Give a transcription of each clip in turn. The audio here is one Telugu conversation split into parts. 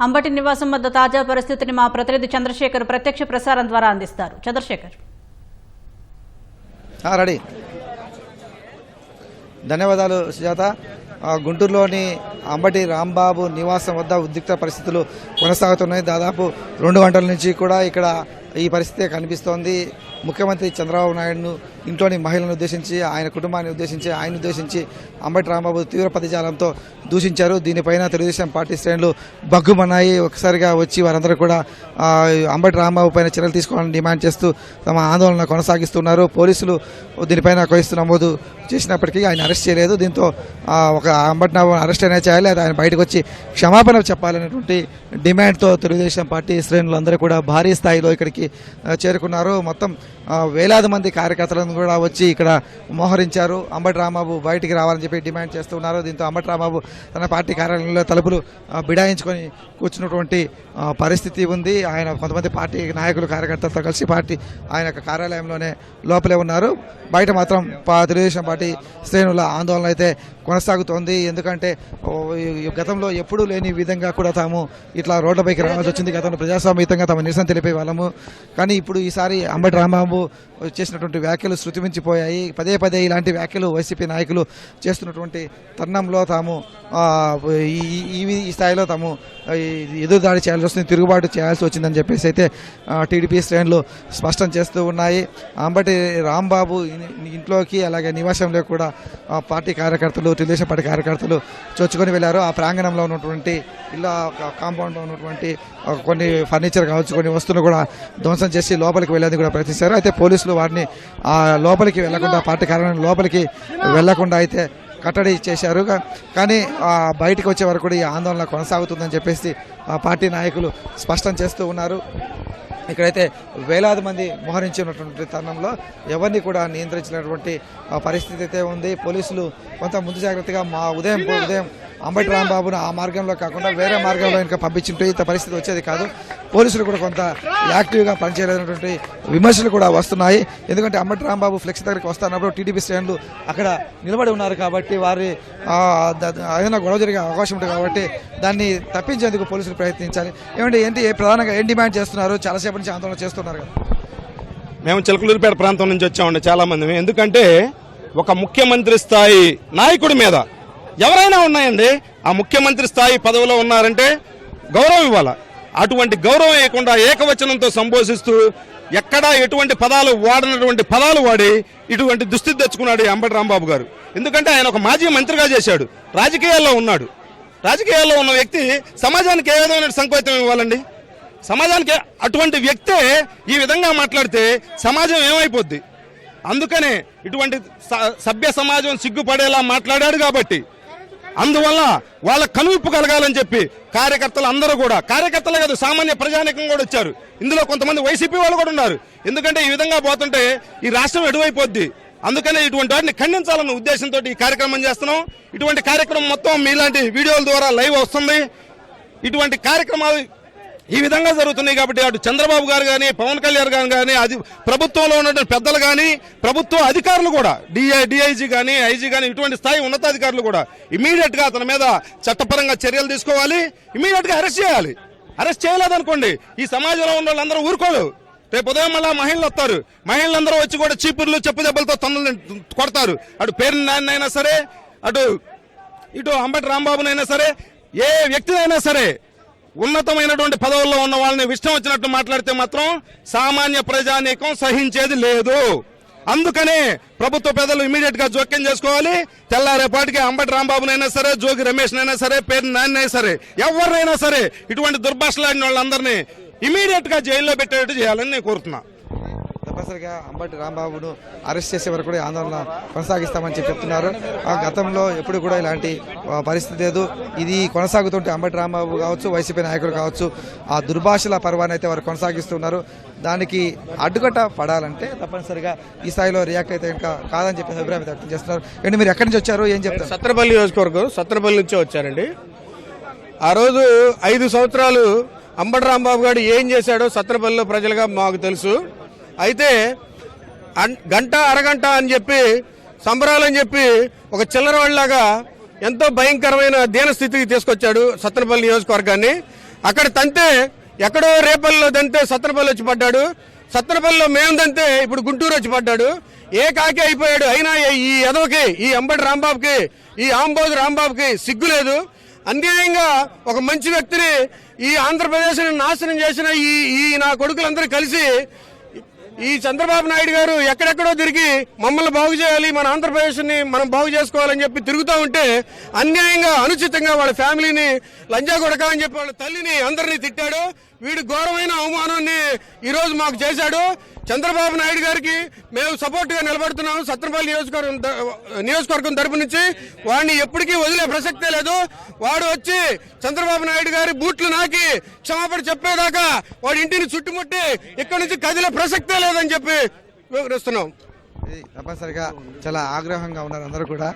అంబటి నివాసం వద్ద తాజా పరిస్థితిని మా ప్రతినిధి చంద్రశేఖర్ ప్రత్యక్ష ప్రసారం ద్వారా అందిస్తారు. చంద్రశేఖర్. రెడీ. ధన్యవాదాలు సుజాత. గుంటూరులోని అంబటి రాంబాబు నివాసం వద్ద ఉద్రిక్త పరిస్థితులు కొనసాగుతున్నాయి. దాదాపు 2 గంటల నుంచి కూడా ఇక్కడ ఈ పరిస్థితి కనిపిస్తోంది. ముఖ్యమంత్రి చంద్రబాబు నాయుడును ఇంట్లోని మహిళలను ఉద్దేశించి, ఆయన కుటుంబాన్ని ఉద్దేశించి, ఆయన ఉద్దేశించి అంబటి రాంబాబు తీవ్ర పదజాలంతో దూషించారు. దీనిపైన తెలుగుదేశం పార్టీ శ్రేణులు బగ్గుమన్నాయి. ఒకసారిగా వచ్చి వారందరూ కూడా అంబటి రాంబాబు పైన చర్యలు తీసుకోవాలని డిమాండ్ చేస్తూ తమ ఆందోళన కొనసాగిస్తున్నారు. పోలీసులు దీనిపైన కేసు నమోదు చేసినప్పటికీ ఆయన అరెస్ట్ చేయలేదు. దీంతో ఒక అంబటి రాంబాబు అరెస్ట్ అయినా చేయాలి, అది ఆయన బయటకు వచ్చి క్షమాపణ చెప్పాలనేటువంటి డిమాండ్తో తెలుగుదేశం పార్టీ శ్రేణులు అందరూ కూడా భారీ స్థాయిలో ఇక్కడికి చేరుకున్నారు. మొత్తం వేలాది మంది కార్యకర్తలను కూడా వచ్చి ఇక్కడ మోహరించారు. అంబటి రాంబాబు బయటికి రావాలని చెప్పి డిమాండ్ చేస్తున్నారు. దీంతో అంబటి రాంబాబు తన పార్టీ కార్యాలయంలో తలుపులు బిడాయించుకొని కూర్చున్నటువంటి పరిస్థితి ఉంది. ఆయన కొంతమంది పార్టీ నాయకులు కార్యకర్తలతో కలిసి ఆయన కార్యాలయంలోనే లోపలే ఉన్నారు. బయట మాత్రం తెలుగుదేశం పార్టీ శ్రేణుల ఆందోళన అయితే కొనసాగుతోంది. ఎందుకంటే గతంలో ఎప్పుడూ లేని విధంగా కూడా తాము ఇట్లా రోడ్లపైకి రావాల్సి వచ్చింది. గతంలో ప్రజాస్వామ్యంగా తమ నిరసన తెలిపే వాళ్ళము. కానీ ఇప్పుడు ఈసారి అంబటి రాంబాబు చేసినటువంటి వ్యాఖ్యలు శృతిమించిపోయాయి. పదే పదే ఇలాంటి వ్యాఖ్యలు వైసీపీ నాయకులు చేస్తున్నటువంటి తరుణంలో తాము ఈ స్థాయిలో తాము ఎదురుదాడి చేయాల్సి వస్తుంది, తిరుగుబాటు చేయాల్సి వచ్చిందని చెప్పేసి అయితే టీడీపీ శ్రేణులు స్పష్టం చేస్తూ ఉన్నాయి. అంబటి రాంబాబు ఇంట్లోకి అలాగే నివాసంలో కూడా పార్టీ కార్యకర్తలు, తెలుగుదేశం పార్టీ కార్యకర్తలు చొచ్చుకొని వెళ్లారు. ఆ ప్రాంగణంలో ఉన్నటువంటి ఇల్లు కాంపౌండ్లో ఉన్నటువంటి కొన్ని ఫర్నిచర్ కావచ్చు, కొన్ని వస్తువులు కూడా ధ్వంసం చేసి లోపలికి వెళ్ళేందుకు కూడా ప్రయత్నించారు. అయితే పోలీసులు వారిని లోపలికి వెళ్లకుండా, పార్టీ కార్యాలయం లోపలికి వెళ్లకుండా అయితే కట్టడి చేశారు. కానీ బయటకు వచ్చే వరకు కూడా ఈ ఆందోళన కొనసాగుతుందని చెప్పేసి పార్టీ నాయకులు స్పష్టం చేస్తూ ఉన్నారు. ఇక్కడైతే వేలాది మంది మోహరించి ఉన్నటువంటి తరుణంలో ఎవరిని కూడా నియంత్రించినటువంటి పరిస్థితి అయితే ఉంది. పోలీసులు కొంత ముందు జాగ్రత్తగా ఉదయం అంబటి రాంబాబును ఆ మార్గంలో కాకుండా వేరే మార్గంలో ఇంకా పంపించుంటే ఇంత పరిస్థితి వచ్చేది కాదు. పోలీసులు కూడా కొంత యాక్టివ్గా పనిచేయలేనటువంటి విమర్శలు కూడా వస్తున్నాయి. ఎందుకంటే అంబటి రాంబాబు ఫ్లెక్స్ దగ్గరికి వస్తున్నప్పుడు టీడీపీ శ్రేణులు అక్కడ నిలబడి ఉన్నారు కాబట్టి వారి ఏదైనా గొడవ జరిగే అవకాశం ఉంటుంది కాబట్టి దాన్ని తప్పించేందుకు పోలీసులు ప్రయత్నించాలి. ఏంటి ప్రధానంగా ఏం డిమాండ్ చేస్తున్నారు? చాలాసేపు నుంచి ఆందోళన చేస్తున్నారు కదా. మేము చిలకలూరిపేట ప్రాంతం నుంచి వచ్చామండి చాలా మంది. ఎందుకంటే ఒక ముఖ్యమంత్రి స్థాయి నాయకుడి మీద ఎవరైనా ఉన్నాయండి, ఆ ముఖ్యమంత్రి స్థాయి పదవిలో ఉన్నారంటే గౌరవం ఇవ్వాలా. అటువంటి గౌరవం ఇవ్వకుండా ఏకవచనంతో సంబోధిస్తూ ఎక్కడా ఎటువంటి పదాలు వాడినటువంటి పదాలు వాడి ఇటువంటి దుస్థితి తెచ్చుకున్నాడు అంబటి రాంబాబు గారు. ఎందుకంటే ఆయన ఒక మాజీ మంత్రిగా చేశాడు, రాజకీయాల్లో ఉన్నాడు. రాజకీయాల్లో ఉన్న వ్యక్తి సమాజానికి ఏ విధమైన సంకేతం ఇవ్వాలండి? సమాజానికి అటువంటి వ్యక్తే ఈ విధంగా మాట్లాడితే సమాజం ఏమైపోద్ది? అందుకనే ఇటువంటి సభ్య సమాజం సిగ్గుపడేలా మాట్లాడాడు. కాబట్టి అందువల్ల వాళ్ళ కనువిప్పు కలగాలని చెప్పి కార్యకర్తలు అందరూ కూడా, కార్యకర్తలే కాదు సామాన్య ప్రజానికం కూడా వచ్చారు. ఇందులో కొంతమంది వైసీపీ వాళ్ళు కూడా ఉన్నారు. ఎందుకంటే ఈ విధంగా పోతుంటే ఈ రాష్ట్రం ఎటువైపోద్ది. అందుకనే ఇటువంటి వాటిని ఖండించాలన్న ఉద్దేశంతో ఈ కార్యక్రమం చేస్తున్నాం. ఇటువంటి కార్యక్రమం మొత్తం మీలాంటి వీడియోల ద్వారా లైవ్ వస్తుంది. ఇటువంటి కార్యక్రమాలు ఈ విధంగా జరుగుతున్నాయి కాబట్టి అటు చంద్రబాబు గారు కానీ, పవన్ కళ్యాణ్ గారు కానీ, అది ప్రభుత్వంలో ఉన్నటువంటి పెద్దలు కానీ, ప్రభుత్వ అధికారులు కూడా, డిఐజీ కానీ, ఐజీ కానీ, ఇటువంటి స్థాయి ఉన్నతాధికారులు కూడా ఇమీడియట్ గా అతని మీద చట్టపరంగా చర్యలు తీసుకోవాలి. ఇమీడియట్ గా అరెస్ట్ చేయాలి. అరెస్ట్ చేయలేదనుకోండి ఈ సమాజంలో ఉన్న వాళ్ళందరూ ఊరుకోరు. రేపు ఉదయం మళ్ళా మహిళలు వస్తారు. మహిళలందరూ వచ్చి కూడా చీపుర్లు, చెప్పు దెబ్బలతో తన్నులు కొడతారు. అటు పేరు నాయనైనా సరే, ఇటు అంబటి రాంబాబునైనా సరే, ఏ వ్యక్తినైనా సరే, ఉన్నతమైనటువంటి పదవుల్లో ఉన్న వాళ్ళని ఇష్టం వచ్చినట్టు మాట్లాడితే మాత్రం సామాన్య ప్రజానీకం సహించేది లేదు. అందుకనే ప్రభుత్వ పెద్దలు ఇమీడియట్ గా జోక్యం చేసుకోవాలి. తెల్లారేపాటికి అంబటి రాంబాబునైనా సరే, జోగి రమేష్ నైనా సరే, పేరు నాయనైనా సరే, ఎవరినైనా సరే ఇటువంటి దుర్భాషలాడిన వాళ్ళందరినీ ఇమీడియట్ గా జైల్లో పెట్టేట్టు చేయాలని నేను కోరుతున్నా. తప్పనిసరిగా అంబటి రాంబాబును అరెస్ట్ చేసే వరకు కూడా ఆందోళన కొనసాగిస్తామని చెప్తున్నారు. గతంలో ఎప్పుడు కూడా ఇలాంటి పరిస్థితి లేదు. ఇది కొనసాగుతుంటే అంబటి రాంబాబు కావచ్చు, వైసీపీ నాయకులు కావచ్చు, ఆ దుర్భాషల పర్వాన్ని అయితే వారు కొనసాగిస్తున్నారు. దానికి అడ్డుకట్ట పడాలంటే తప్పనిసరిగా ఈ స్థాయిలో రియాక్ట్ అయితే ఇంకా కాదని చెప్పి అభిప్రాయం వ్యక్తం చేస్తున్నారు. ఏంటి మీరు ఎక్కడి నుంచి వచ్చారు, ఏం చెప్తారు? సత్రపల్లి నియోజకవర్గం, సత్రపల్లి నుంచే వచ్చారండి. ఆ రోజు 5 సంవత్సరాలు అంబటి రాంబాబు గారు ఏం చేశాడో సత్రపల్లిలో ప్రజలుగా మాకు తెలుసు. అయితే గంట అరగంట అని చెప్పి సంబరాలని చెప్పి ఒక చిల్లరవాడిలాగా ఎంతో భయంకరమైన దీనస్థితికి తీసుకొచ్చాడు సత్తెనపల్లి నియోజకవర్గాన్ని. అక్కడ తంతే ఎక్కడో రేపల్లో దంతే సత్తనపల్లి వచ్చి పడ్డాడు, సత్తనపల్లిలో మేము దంతే ఇప్పుడు గుంటూరు వచ్చి పడ్డాడు. ఏ కాకి అయిపోయాడు. అయినా ఈ ఎదవకి, ఈ అంబటి రాంబాబుకి, ఈ ఆంబోజు రాంబాబుకి సిగ్గు లేదు. అన్యాయంగా ఒక మంచి వ్యక్తిని ఈ ఆంధ్రప్రదేశ్ని నాశనం చేసిన ఈ నా కొడుకులందరూ కలిసి ఈ చంద్రబాబు నాయుడు గారు ఎక్కడెక్కడో తిరిగి మమ్మల్ని బాగు చేయాలి, మన ఆంధ్రప్రదేశ్ని మనం బాగు చేసుకోవాలని చెప్పి తిరుగుతూ ఉంటే అన్యాయంగా అనుచితంగా వాళ్ళ ఫ్యామిలీని లంజా కొడక అని చెప్పి వాళ్ళ తల్లిని అందరినీ తిట్టాడు. వీడు ఘోరమైన అవమానాన్ని ఈరోజు మాకు చేశాడు. చంద్రబాబు నాయుడు గారికి మేము సపోర్ట్ గా నిలబడుతున్నాము. సత్తెనపల్లి నియోజకవర్గం తరపు నుంచి వాడిని ఎప్పటికీ వదిలే ప్రసక్తే లేదు. వాడు వచ్చి చంద్రబాబు నాయుడు గారి బూట్లు నాకి క్షమాపణ చెప్పేదాకా వాడి ఇంటిని చుట్టుముట్టి ఇక్కడి నుంచి కదిలే ప్రసక్తే లేదని చెప్పి వివరిస్తున్నాం. ఇది తప్పనిసరిగా చాలా ఆగ్రహంగా ఉన్నారు అందరూ కూడా.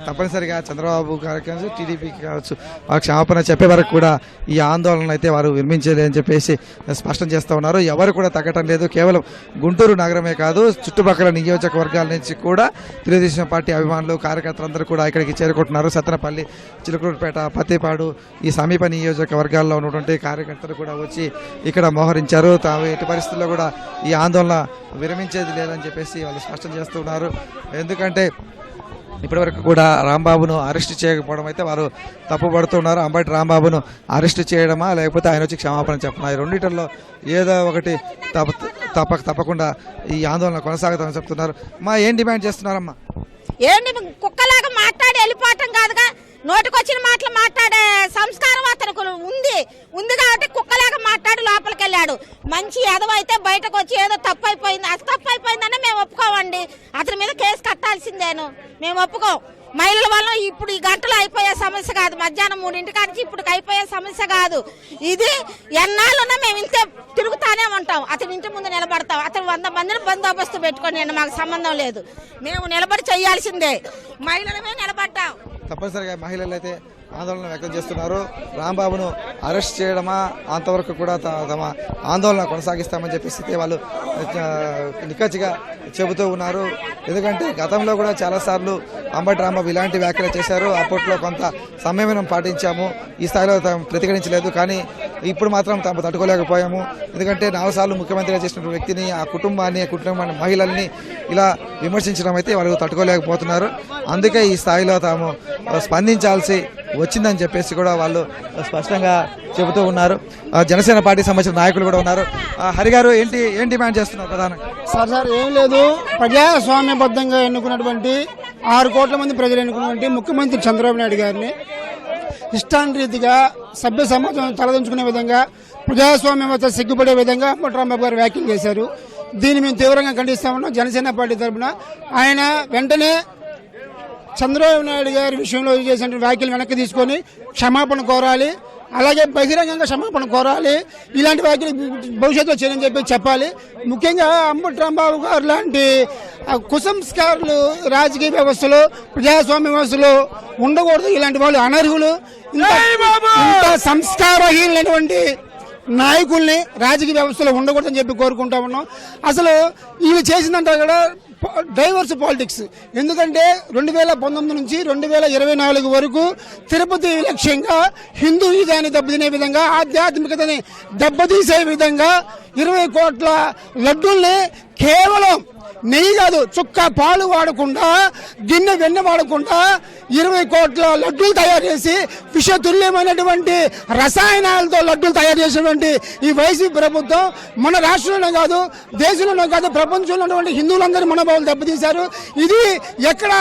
తప్పనిసరిగా చంద్రబాబు గారు కావచ్చు, టీడీపీకి కావచ్చు, వారు క్షమాపణ చెప్పే వరకు కూడా ఈ ఆందోళన అయితే వారు విరమించేది అని చెప్పేసి స్పష్టం చేస్తూ ఉన్నారు. ఎవరు కూడా తగ్గటం లేదు. కేవలం గుంటూరు నగరమే కాదు, చుట్టుపక్కల నియోజకవర్గాల నుంచి కూడా తెలుగుదేశం పార్టీ అభిమానులు, కార్యకర్తలందరూ కూడా ఇక్కడికి చేరుకుంటున్నారు. సత్తెనపల్లి, చిలుకూరుపేట, పత్తిపాడు ఈ సమీప నియోజకవర్గాల్లో ఉన్నటువంటి కార్యకర్తలు కూడా వచ్చి ఇక్కడ మోహరించారు. తాము ఎట్టి పరిస్థితుల్లో కూడా ఈ ఆందోళన విరమించేది లేదని చెప్పేసి వాళ్ళు స్పష్టం చేస్తున్నారు. ఎందుకంటే ఇప్పటివరకు కూడా రాంబాబును అరెస్ట్ చేయకపోవడం అయితే వారు తప్పుపడుతున్నారు. అంబటి రాంబాబును అరెస్ట్ చేయడమా లేకపోతే ఆయన వచ్చి క్షమాపణ చెప్పడం, ఈ రెండింటిలో ఏదో ఒకటి తప్పకుండా ఈ ఆందోళన కొనసాగుతామని చెప్తున్నారు. ఏం డిమాండ్ చేస్తున్నారమ్మా? ఏంటి కుక్కలాగా మాట్లాడి వెళ్ళిపోవటం కాదుగా, నోటికొచ్చిన మాటలు మాట్లాడే సంస్కారం అతనికి ఉంది కాబట్టి కుక్కలాగా మాట్లాడి లోపలికి వెళ్ళాడు. మంచి ఎదవైతే బయటకు వచ్చి ఏదో తప్పు అయిపోయింది, అది తప్పు అయిపోయిందనే మేము ఒప్పుకోమండి. అతని మీద కేసు కట్టాల్సిందేను, మేము ఒప్పుకోం. మహిళల వల్ల ఇప్పుడు ఈ గంటలో అయిపోయే సమస్య కాదు, మధ్యాహ్నం 3 నుంచి ఇప్పుడు అయిపోయే సమస్య కాదు. ఇది ఎన్నాళ్ళున్నా మేము ఇంతే తిరుగుతానే ఉంటాం. అతని ఇంటి ముందు నిలబడతాం. అతను 100 మందిని బందోబస్తు పెట్టుకొని మాకు సంబంధం లేదు, మేము నిలబడి చేయాల్సిందే. మహిళలమే నిలబడ్డాం. తప్పనిసరిగా మహిళలు అయితే ఆందోళన వ్యక్తం చేస్తున్నారు. రాంబాబును అరెస్ట్ చేయడమా అంతవరకు కూడా తమ ఆందోళన కొనసాగిస్తామని చెప్పేసి వాళ్ళు నిక్కచ్చిగా చెబుతూ ఉన్నారు. ఎందుకంటే గతంలో కూడా చాలాసార్లు అంబటి రాంబాబు ఇలాంటి వ్యాఖ్యలు చేశారు. అప్పట్లో కొంత సంయమనం పాటించాము, ఈ స్థాయిలో ప్రతిఘటించలేదు. కానీ ఇప్పుడు మాత్రం తాము తట్టుకోలేకపోయాము. ఎందుకంటే 4 సార్లు ముఖ్యమంత్రిగా చేసిన వ్యక్తిని, ఆ కుటుంబాన్ని మహిళల్ని ఇలా విమర్శించడం అయితే వాళ్ళు తట్టుకోలేకపోతున్నారు. అందుకే ఈ స్థాయిలో తాము స్పందించాల్సి వచ్చిందని చెప్పేసి కూడా వాళ్ళు స్పష్టంగా చెబుతూ ఉన్నారు. జనసేన పార్టీ సంబంధించిన నాయకులు కూడా ఉన్నారు. హరి గారు ఏం డిమాండ్ చేస్తున్నారు ప్రధానంగా? సార్ ఏం లేదు, ప్రజాస్వామ్యబద్ధంగా ఎన్నుకున్నటువంటి 6 కోట్ల మంది ప్రజలు ఎన్నుకున్నటువంటి ముఖ్యమంత్రి చంద్రబాబు నాయుడు గారిని ఇష్టానురీతిగా సభ్య సమాజం తలదించుకునే విధంగా, ప్రజాస్వామ్యత సిగ్గుపడే విధంగా అంబటి రాంబాబు గారు వ్యాఖ్యలు చేశారు. దీన్ని మేము తీవ్రంగా ఖండిస్తా ఉన్నాం. జనసేన పార్టీ తరఫున ఆయన వెంటనే చంద్రబాబు నాయుడు గారి విషయంలో చేసిన వ్యాఖ్యలు వెనక్కి తీసుకొని క్షమాపణ కోరాలి. అలాగే బహిరంగంగా క్షమాపణ కోరాలి. ఇలాంటి వ్యాఖ్యలు భవిష్యత్తులో చేయని చెప్పాలి. ముఖ్యంగా అంబటి రాంబాబు గారు లాంటి కుసంస్కారులు రాజకీయ వ్యవస్థలో, ప్రజాస్వామ్య వ్యవస్థలో ఉండకూడదు. ఇలాంటి వాళ్ళు అనర్హులు. ఇంత సంస్కారహీనటువంటి నాయకుల్ని రాజకీయ వ్యవస్థలో ఉండకూడదని చెప్పి కోరుకుంటా ఉన్నాం. అసలు ఇవి చేసిందంటే కూడా డైవర్స్ పాలిటిక్స్. ఎందుకంటే 2019 నుంచి 2024 వరకు తిరుపతి లక్ష్యంగా హిందూయిజాన్ని దెబ్బతినే విధంగా, ఆధ్యాత్మికతని దెబ్బతీసే విధంగా 20 కోట్ల లడ్డూల్ని కేవలం నెయ్యి కాదు, చుక్క పాలు వాడకుండా, గిన్నె వెన్న వాడకుండా 20 కోట్ల లడ్డూలు తయారు చేసి విషతుల్యమైనటువంటి రసాయనాలతో లడ్డూలు తయారు చేసినటువంటి ఈ వైసీపీ ప్రభుత్వం మన రాష్ట్రంలో కాదు, దేశంలోనే కాదు, ప్రపంచంలో ఉన్నటువంటి హిందువులందరూ మనోభావాలు దెబ్బతీశారు. ఇది ఎక్కడ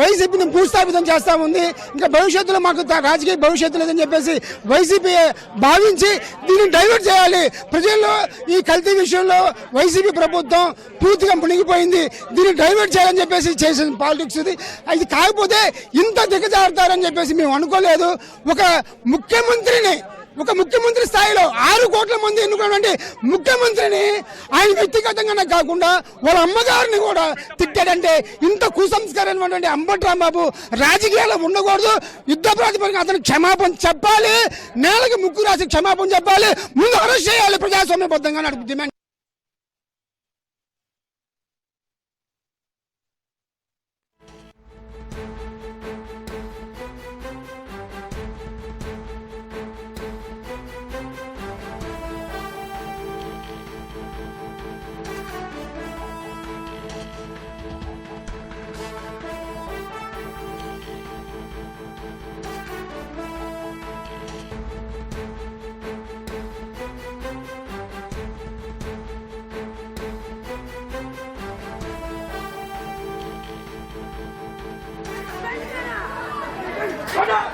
వైసీపీని భూస్థాపితం చేస్తా ఉంది. ఇంకా భవిష్యత్తులో మాకు రాజకీయ భవిష్యత్తు లేదని చెప్పేసి వైసీపీ భావించి దీన్ని డైవర్ట్ చేయాలి. ప్రజల్లో ఈ కల్తీ విషయంలో వైసీపీ ప్రభుత్వం పూర్తిగా మునిగిపోయింది. దీన్ని డైవర్ట్ చేయాలని చెప్పేసి చేసిన పాలిటిక్స్ ఇది. అది కాకపోతే ఇంత దిగజారుతారని చెప్పేసి మేము అనుకోలేదు. ఒక ముఖ్యమంత్రి స్థాయిలో 6 కోట్ల మంది ఎన్నుకున్నటువంటి ముఖ్యమంత్రిని ఆయన వ్యక్తిగతంగానే కాకుండా వాళ్ళ అమ్మగారిని కూడా తిట్టాడంటే ఇంత కుసంస్కారమైనటువంటి అంబటి రాంబాబు రాజకీయాల్లో ఉండకూడదు. యుద్ధ ప్రాతిపదికన అతను క్షమాపణ చెప్పాలి. నేలకి ముక్కు రాసి క్షమాపణ చెప్పాలి. ముందు అరెస్ట్ చేయాలి. ప్రజాస్వామ్యబద్ధంగా డిమాండ్. కొట్టు